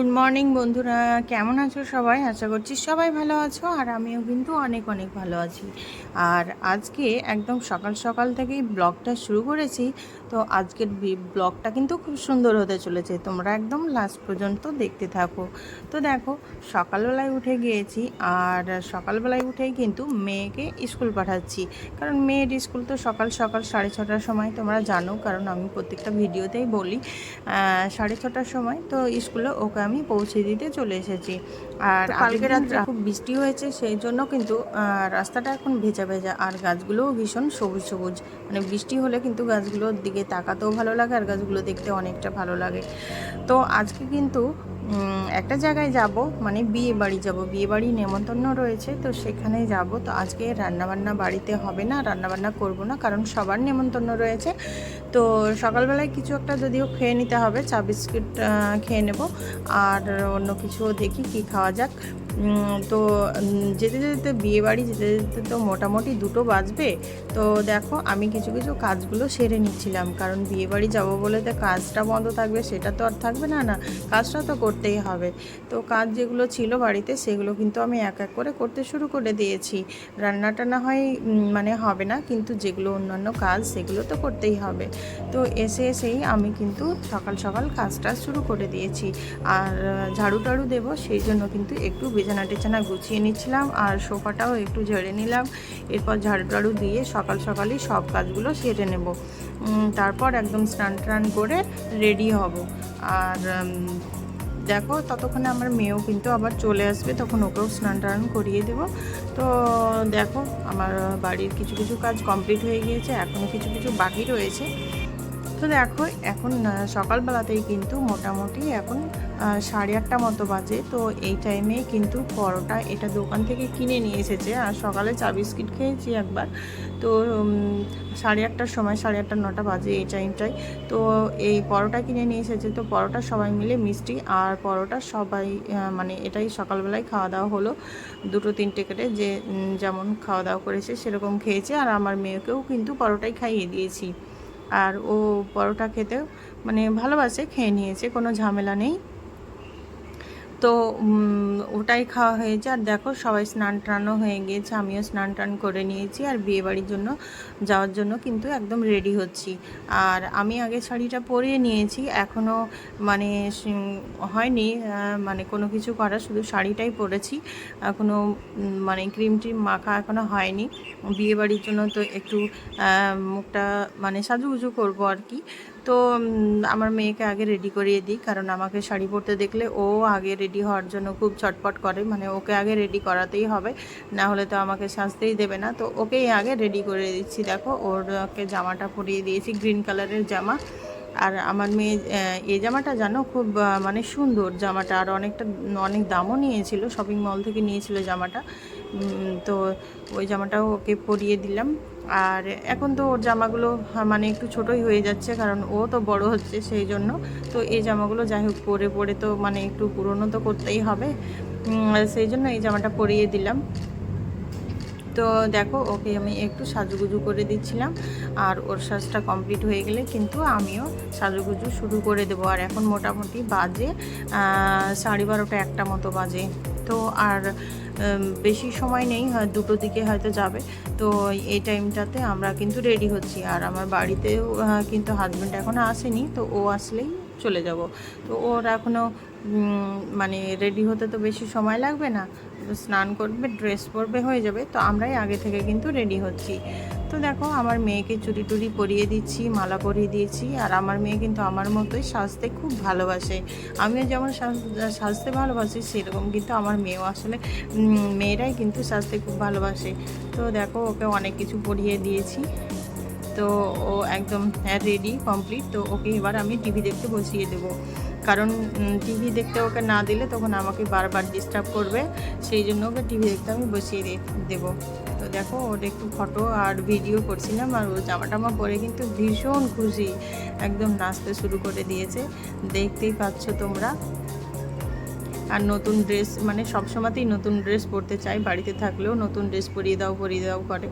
Good morning বন্ধুরা, কেমন আছো সবাই? আশা করছি সবাই ভালো আছো, আর আমিও কিন্তু অনেক অনেক ভালো আছি। আর আজকে একদম সকাল সকাল থেকেই ব্লগটা শুরু করেছি। তো আজকের ব্লগটা কিন্তু খুব সুন্দর হতে চলেছে, তোমরা একদম লাস্ট পর্যন্ত দেখতে থাকো। তো দেখো, সকালবেলায় উঠে গিয়েছি, আর সকালবেলায় উঠেই কিন্তু মেয়েকে স্কুল পাঠাচ্ছি। কারণ মেয়ের স্কুল তো সকাল সকাল 6:30টার সময়, তোমরা জানো, কারণ আমি প্রত্যেকটা ভিডিওতেই বলি 6:30টার সময় তো স্কুলে ওকে আমি পৌঁছে দিতে চলে এসেছি। আর কালকে রাত্রে খুব বৃষ্টি হয়েছে, সেই জন্য কিন্তু রাস্তাটা এখন ভেজা ভেজা, আর গাছগুলোও ভীষণ সবুজ সবুজ। মানে বৃষ্টি হলে কিন্তু গাছগুলোর দিকে তাকাতেও ভালো লাগে, আর গাছগুলো দেখতে অনেকটা ভালো লাগে। তো আজকে কিন্তু একটা জায়গায় যাব, মানে বিয়ে বাড়ি যাব, বিয়ে বাড়ি নেমন্তন্ন রয়েছে, তো সেখানে যাব। তো আজকে রান্নাবান্না বাড়িতে হবে না, রান্নাবান্না করব না, কারণ সবার নেমন্তন্ন রয়েছে। তো সকালবেলায় কিছু একটা যদিও খেয়ে নিতে হবে, চা বিস্কিট খেয়ে নেব, আর অন্য কিছুও দেখি কি খাওয়া যাক। তো যেতে যেতে বিয়েবাড়ি যেতে যেতে তো মোটামুটি 2টো বাজবে। তো দেখো, আমি কিছু কিছু কাজগুলো সেরে নিচ্ছিলাম, কারণ বিয়েবাড়ি যাব বলে তো কাজটা বন্ধ থাকবে সেটা তো আর থাকবে না, না কাজটা তো করতেই হবে। তো কাজ যেগুলো ছিল বাড়িতে সেগুলো কিন্তু আমি এক এক করে করতে শুরু করে দিয়েছি। রান্নাটা না হয় মানে হবে না, কিন্তু যেগুলো অন্যান্য কাজ সেগুলো তো করতেই হবে। তো এসেই আমি কিন্তু সকাল সকাল কাজটা শুরু করে দিয়েছি। আর ঝাড়ু টাড়ু দেবো, সেই জন্য কিন্তু একটু বিছানা টিছানা গুছিয়ে নিচ্ছিলাম, আর সোফাটাও একটু ঝেড়ে নিলাম। এরপর ঝাড়ু টাড়ু দিয়ে সকাল সকালই সব কাজগুলো সেরে নেব। তারপর একদম স্নান টান করে রেডি হব। আর দেখো, ততক্ষণে আমার মেয়েও কিন্তু আবার চলে আসবে, তখন ওকেও স্নান টান করিয়ে দেবো। তো দেখো, আমার বাড়ির কিছু কিছু কাজ কমপ্লিট হয়ে গিয়েছে, এখনও কিছু কিছু বাকি রয়েছে। তো দেখো, এখন সকালবেলাতেই কিন্তু মোটামুটি এখন 8:30 মতো বাজে। তো এই টাইমে কিন্তু পরোটা এটা দোকান থেকে কিনে নিয়ে এসেছে, আর সকালে চা বিস্কিট খেয়েছি একবার। তো 8:30টার সময়, 8:30 9টা বাজে এই টাইমটায়। তো এই পরোটা কিনে নিয়ে এসেছে, তো পরোটা সবাই মিলে মিষ্টি আর পরোটা সবাই মানে এটাই সকালবেলায় খাওয়া দাওয়া হলো। 2টো 3টে করে যে যেমন খাওয়া দাওয়া করেছে সেরকম খেয়েছে, আর আমার মেয়েকেও কিন্তু পরোটাই খাইয়ে দিয়েছি। আর ও পরোটা খেতেও মানে ভালোবাসে, খেয়ে নিয়েছে, কোনো ঝামেলা নেই। তো ওটাই খাওয়া হয়েছে। আর দেখো, সবাই স্নান টানও হয়ে গিয়েছে, আমিও স্নান টান করে নিয়েছি, আর বিয়েবাড়ির জন্য যাওয়ার জন্য কিন্তু একদম রেডি হচ্ছি। আর আমি আগে শাড়িটা পরিয়ে নিয়েছি, এখনও মানে হয়নি মানে কোনো কিছু করা, শুধু শাড়িটাই পরেছি, এখনও মানে ক্রিম ট্রিম মাখা এখনও হয়নি। বিয়েবাড়ির জন্য তো একটু মুখটা মানে সাজুগুজু করবো আর কি। তো আমার মেয়েকে আগে রেডি করিয়ে দিই, কারণ আমাকে শাড়ি পরতে দেখলে ও আগে রেডি হওয়ার জন্য খুব ছটপট করে, মানে ওকে আগে রেডি করাতেই হবে, না হলে তো আমাকে সাজতেই দেবে না। তো ওকেই আগে রেডি করে দিচ্ছি। দেখো, ওরকে জামাটা পরিয়ে দিয়েছি, গ্রিন কালারের জামা। আর আমার মেয়ে এই জামাটা জানো খুব মানে সুন্দর জামাটা, আর অনেক দামও নিয়েছিল, শপিং মল থেকে নিয়েছিল জামাটা। তো ওই জামাটাও ওকে পরিয়ে দিলাম। আর এখন তো ওর জামাগুলো মানে একটু ছোটোই হয়ে যাচ্ছে, কারণ ও তো বড় হচ্ছে, সেই জন্য। তো এই জামাগুলো যাই হোক পরে পরে তো মানে একটু পুরনো তো করতেই হবে, সেই জন্য এই জামাটা পরিয়ে দিলাম। তো দেখো, ওকে আমি একটু সাজুগুজু করে দিচ্ছিলাম, আর ওর সাজটা কমপ্লিট হয়ে গেলে কিন্তু আমিও সাজুগুজু শুরু করে দেবো। আর এখন মোটামুটি বাজে 12:30 1টা মতো বাজে। তো আর বেশি সময় নেই, 2টোর দিকে হয়তো যাবে। তো এই টাইমটাতে আমরা কিন্তু রেডি হচ্ছি, আর আমার বাড়িতেও কিন্তু হাজব্যান্ড এখনও আসেনি, তো ও আসলেই চলে যাব। তো ওর এখনও মানে রেডি হতে তো বেশি সময় লাগবে না, স্নান করবে, ড্রেস পরবে, হয়ে যাবে। তো আমরাই আগে থেকে কিন্তু রেডি হচ্ছি। তো দেখো, আমার মেয়েকে চুড়ি টুড়ি পরিয়ে দিচ্ছি, মালা পরিয়ে দিয়েছি। আর আমার মেয়ে কিন্তু আমার মতোই সাজতে খুব ভালোবাসে, আমিও যেমন সাজতে ভালোবাসি, সেরকম কিন্তু আমার মেয়েও আসলে মেয়েরাই কিন্তু সাজতে খুব ভালোবাসে। তো দেখো, ওকে অনেক কিছু পরিয়ে দিয়েছি। তো ও একদম রেডি কমপ্লিট। তো ওকে এবার আমি টিভি দেখতে বসিয়ে দেবো, কারণ টিভি দেখতে ওকে না দিলে তখন আমাকে বারবার ডিস্টার্ব করবে, সেই জন্য ওকে টিভি দেখতে আমি বসিয়ে দেবো। তো দেখো, ওর একটু ফটো আর ভিডিও করছিলাম, আর ও জামা টামা পরে কিন্তু ভীষণ খুশি, একদম নাচতে শুরু করে দিয়েছে, দেখতেই পাচ্ছ তোমরা। আর নতুন ড্রেস মানে সবসময়তেই নতুন ড্রেস পরতে চাই, বাড়িতে থাকলেও নতুন ড্রেস পরিয়ে দাও করে।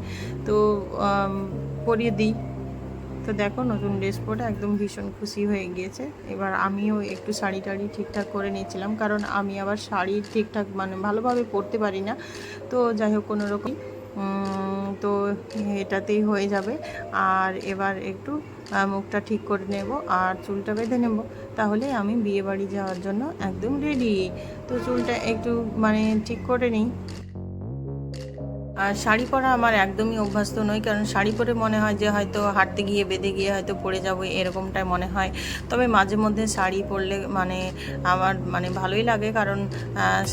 তো পরিয়ে দিই। তো দেখো নতুন ড্রেস পরে একদম ভীষণ খুশি হয়ে গিয়েছে। এবার আমিও একটু শাড়ি টাড়ি ঠিকঠাক করে নিয়েছিলাম, কারণ আমি আবার শাড়ি ঠিকঠাক মানে ভালোভাবে পরতে পারি না। তো যাই হোক কোনো রকম তো এটাতেই হয়ে যাবে। আর এবার একটু মুখটা ঠিক করে নেব আর চুলটা বেঁধে নেব, তাহলে আমি বিয়ে বাড়ি যাওয়ার জন্য একদম রেডি। তো চুলটা একটু মানে ঠিক করে নিই। আর শাড়ি পরা আমার একদমই অভ্যস্ত নয়, কারণ শাড়ি পরে মনে হয় যে হয়তো হাঁটতে গিয়ে বেঁধে গিয়ে হয়তো পড়ে যাবো, এরকমটাই মনে হয়। তবে মাঝে মধ্যে শাড়ি পরলে মানে আমার মানে ভালোই লাগে, কারণ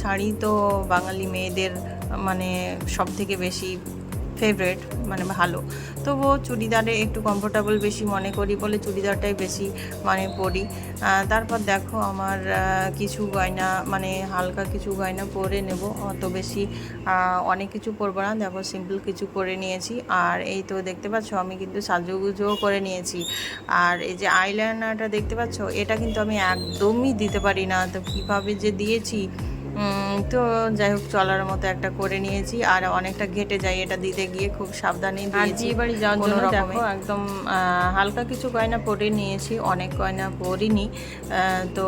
শাড়ি তো বাঙালি মেয়েদের মানে সব থেকে বেশি ফেভারেট, মানে ভালো। তবুও চুড়িদারে একটু কমফোর্টেবল বেশি মনে করি বলে চুড়িদারটাই বেশি মানে পরি। তারপর দেখো আমার কিছু গয়না মানে হালকা কিছু গয়না পরে নেব, অত বেশি অনেক কিছু পরবো না। দেখো সিম্পল কিছু পরে নিয়েছি। আর এই তো দেখতে পাচ্ছ আমি কিন্তু সাজুগুজোও করে নিয়েছি। আর এই যে আইলাইনারটা দেখতে পাচ্ছ, এটা কিন্তু আমি একদমই দিতে পারি না, তো কীভাবে যে দিয়েছি। তো যাই হোক চলার মতো একটা করে নিয়েছি। আর অনেকটা ঘেটে যায় এটা দিতে গিয়ে, খুব সাবধানে দিয়েছি। বিয়ে বাড়ি যাওয়ার জন্য দেখো একদম হালকা কিছু গয়না পরে নিয়েছি, অনেক গয়না পরিনি। তো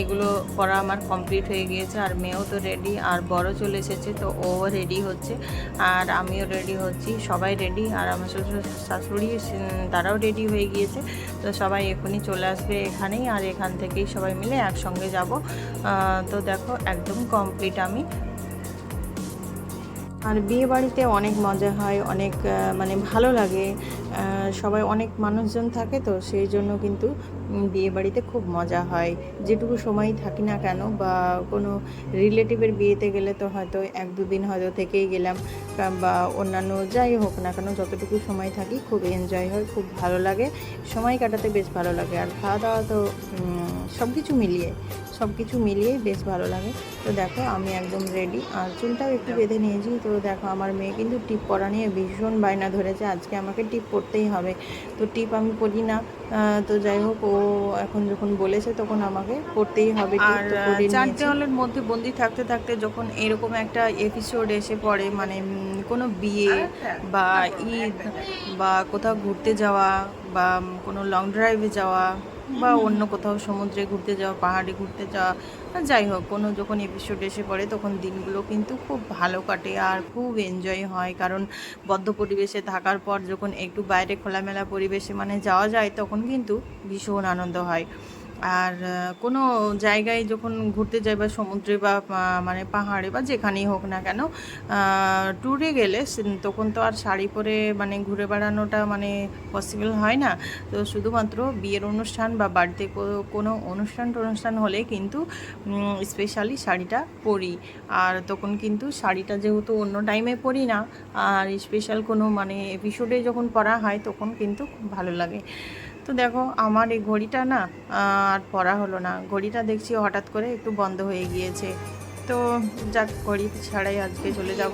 এগুলো পরা আমার কমপ্লিট হয়ে গিয়েছে। আর মেয়েও তো রেডি, আর বড় চলে এসেছে, তো ও রেডি হচ্ছে আর আমিও রেডি হচ্ছি, সবাই রেডি। আর আমার শ্বশুর শাশুড়ি তারাও রেডি হয়ে গিয়েছে। তো সবাই এখনই চলে আসবে এখানেই, আর এখান থেকেই সবাই মিলে একসঙ্গে যাব। তো দেখো একদম কমপ্লিট আমি। আর বিয়ে বাড়িতে অনেক মজা হয়, অনেক মানে ভালো লাগে। সবাই অনেক মানুষজন থাকে, তো সেই জন্য কিন্তু বিয়ে বাড়িতে খুব মজা হয়। যেটুকু সময় থাকি না কেন, বা কোনো রিলেটিভের বিয়েতে গেলে তো হয়তো 1-2 দিন হয়তো থেকেই গেলাম, বা অন্যান্য যাই হোক না কেন, যতটুকু সময় থাকি খুব এনজয় হয়, খুব ভালো লাগে, সময় কাটাতে বেশ ভালো লাগে। আর খাওয়া দাওয়া তো সব কিছু মিলিয়ে বেশ ভালো লাগে। তো দেখো আমি একদম রেডি, আর চুলটাও একটু বেঁধে নিয়েছি। তো দেখো আমার মেয়ে কিন্তু টিপ পরা নিয়ে ভীষণ বায়না ধরেছে, আজকে আমাকে টিপ পরতেই হবে। তো টিপ আমি পরি না, তো যাই হোক ও এখন যখন বলেছে তখন আমাকে পরতেই হবে। আর 4 দেওয়ালের মধ্যে বন্দি থাকতে থাকতে যখন এরকম একটা এপিসোড এসে পড়ে, মানে কোনো বিয়ে বা ঈদ বা কোথাও ঘুরতে যাওয়া বা কোনো লং ড্রাইভে যাওয়া বা অন্য কোথাও সমুদ্রে ঘুরতে যাওয়া, পাহাড়ে ঘুরতে যাওয়া, যাই হোক কোনো যখন এপিসোড এসে পড়ে তখন দিনগুলো কিন্তু খুব ভালো কাটে আর খুব এনজয় হয়। কারণ বদ্ধ পরিবেশে থাকার পর যখন একটু বাইরে খোলামেলা পরিবেশে মানে যাওয়া যায়, তখন কিন্তু ভীষণ আনন্দ হয়। আর কোনো জায়গায় যখন ঘুরতে যাই বা সমুদ্রে বা মানে পাহাড়ে বা যেখানেই হোক না কেন, ট্যুরে গেলে তখন তো আর শাড়ি পরে মানে ঘুরে বেড়ানোটা মানে পসিবল হয় না। তো শুধুমাত্র বিয়ের অনুষ্ঠান বা বাড়িতে কোনো অনুষ্ঠান হলে কিন্তু স্পেশালি শাড়িটা পরি। আর তখন কিন্তু শাড়িটা যেহেতু অন্য টাইমে পরি না, আর স্পেশাল কোনো মানে এপিসোডে যখন পরা হয় তখন কিন্তু খুব ভালো লাগে। তো দেখো আমার এই ঘড়িটা না আর পরা হলো না, ঘড়িটা দেখছি হঠাৎ করে একটু বন্ধ হয়ে গিয়েছে। তো যাক ঘড়ি ছাড়াই আজকে চলে যাব।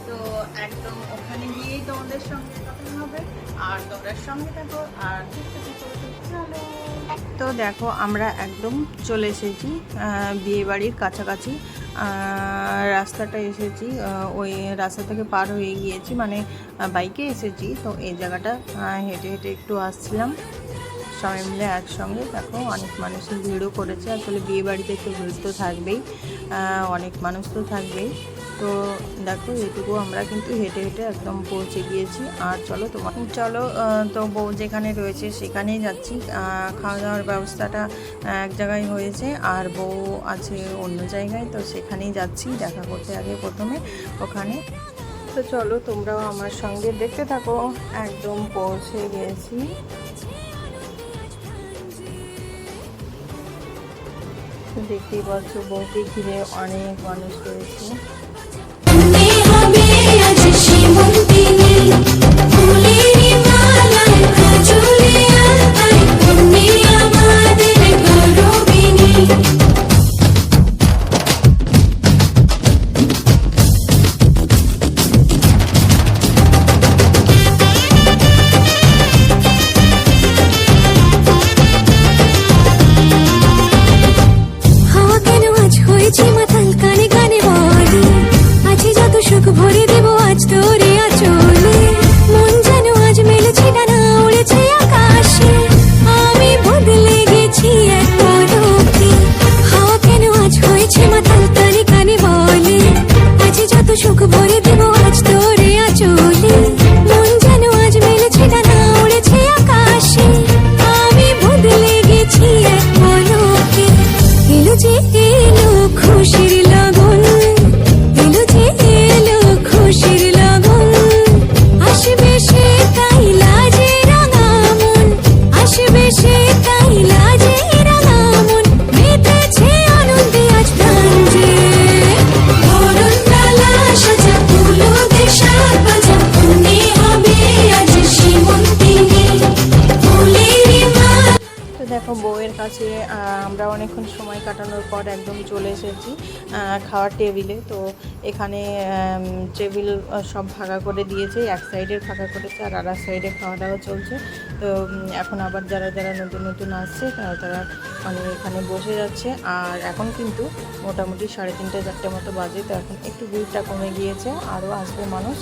তো একদম ওখানে গিয়েই তোমাদের সঙ্গে কথা হবে, আর তোমরা সঙ্গে থাকো আর চলো। তো দেখো আমরা একদম চলে এসেছি বিয়েবাড়ির কাছাকাছি। রাস্তাটা এসেছি, ওই রাস্তা থেকে পার হয়ে গিয়েছি, মানে বাইকে এসেছি। তো এই জায়গাটা হেঁটে হেঁটে একটু আসছিলাম সবাই মিলে একসঙ্গে। দেখো অনেক মানুষের ভিড়ও করেছে, আসলে বিয়ে বাড়িতে একটু ভিড় তো থাকবেই, অনেক মানুষ তো থাকবেই। তো দেখো এটুকু আমরা কিন্তু হেঁটে হেঁটে একদম পৌঁছে গিয়েছি। আর চলো তো বউ যেখানে রয়েছে সেখানেই যাচ্ছি। খাওয়া দাওয়ার ব্যবস্থাটা এক জায়গায় হয়েছে, আর বউ আছে অন্য জায়গায়, তো সেখানেই যাচ্ছি দেখা করতে আগে প্রথমে ওখানে। তো চলো তোমরাও আমার সঙ্গে দেখতে থাকো, একদম পৌঁছে গেছি। দেখতেই পাচ্ছ বউকে ঘিরে অনেক মানুষ রয়েছে। মাতাল কানে গানে বাড়ি দেখো বউয়ের কাছে আমরা অনেকক্ষণ সময় কাটানোর পর একদম চলে এসেছি খাওয়ার টেবিলে। তো এখানে টেবিল সব ভাগা করে দিয়েছে, এক সাইডের ভাগা করেছে আর আর এক সাইডে খাওয়া দাওয়া চলছে। তো এখন আবার যারা যারা নতুন নতুন আসছে তারা তারা মানে এখানে বসে যাচ্ছে। আর এখন কিন্তু মোটামুটি 3:30 4টে মতো বাজে, তো এখন একটু ভিড়টা কমে গিয়েছে, আরও আসবে মানুষ,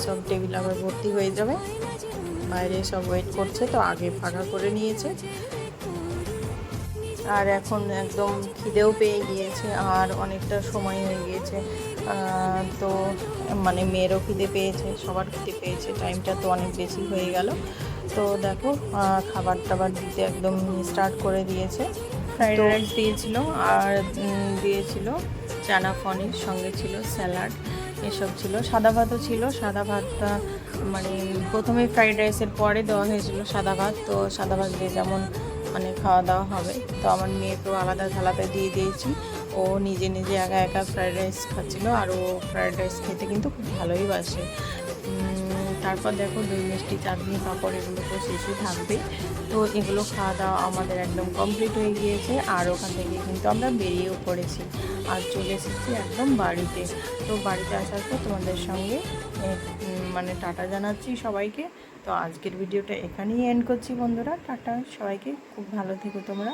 সব টেবিল আবার ভর্তি হয়ে যাবে। বাইরে সব ওয়েট করছে, তো আগে ফাঁকা করে নিয়েছে। আর এখন একদম খিদেও পেয়ে গিয়েছে আর অনেকটা সময় হয়ে গিয়েছে, তো মানে মেয়েরও খিদে পেয়েছে, সবার খিদে পেয়েছে, টাইমটা তো অনেক বেশি হয়ে গেল। তো দেখো খাবার টাবার দিতে একদম স্টার্ট করে দিয়েছে। ফ্রাইড রাইস দিয়েছিল আর দিয়েছিল চানা পনির, সঙ্গে ছিল স্যালাড, এসব ছিল। সাদা ভাতও ছিল, সাদা ভাতটা মানে প্রথমে ফ্রাইড রাইসের পরে দেওয়া হয়েছিল সাদা ভাত। তো সাদা ভাত দিয়ে যেমন মানে খাওয়া দাওয়া হবে, তো আমার মেয়েকেও আলাদা থালাতে দিয়ে দিয়েছি। ও নিজে নিজে একা একা ফ্রাইড রাইস খাচ্ছিল, আর ও ফ্রাইড রাইস খেতে কিন্তু খুব ভালোই বাসে। তারপর দেখো দই মিষ্টি চাটনি পাঁপড় এগুলো তো শেষই থাকবে। তো এগুলো খাওয়া দাওয়া আমাদের একদম কমপ্লিট হয়ে গিয়েছে, আর ওখান থেকে কিন্তু আমরা বেরিয়েও পড়েছি আর চলে এসেছি একদম বাড়িতে। তো বাড়িতে আসার পর তোমাদের সঙ্গে মানে টাটা জানাচ্ছি সবাইকে। তো আজকের ভিডিওটা এখানেই এন্ড করছি বন্ধুরা, টাটা সবাইকে, খুব ভালো থেকো তোমরা।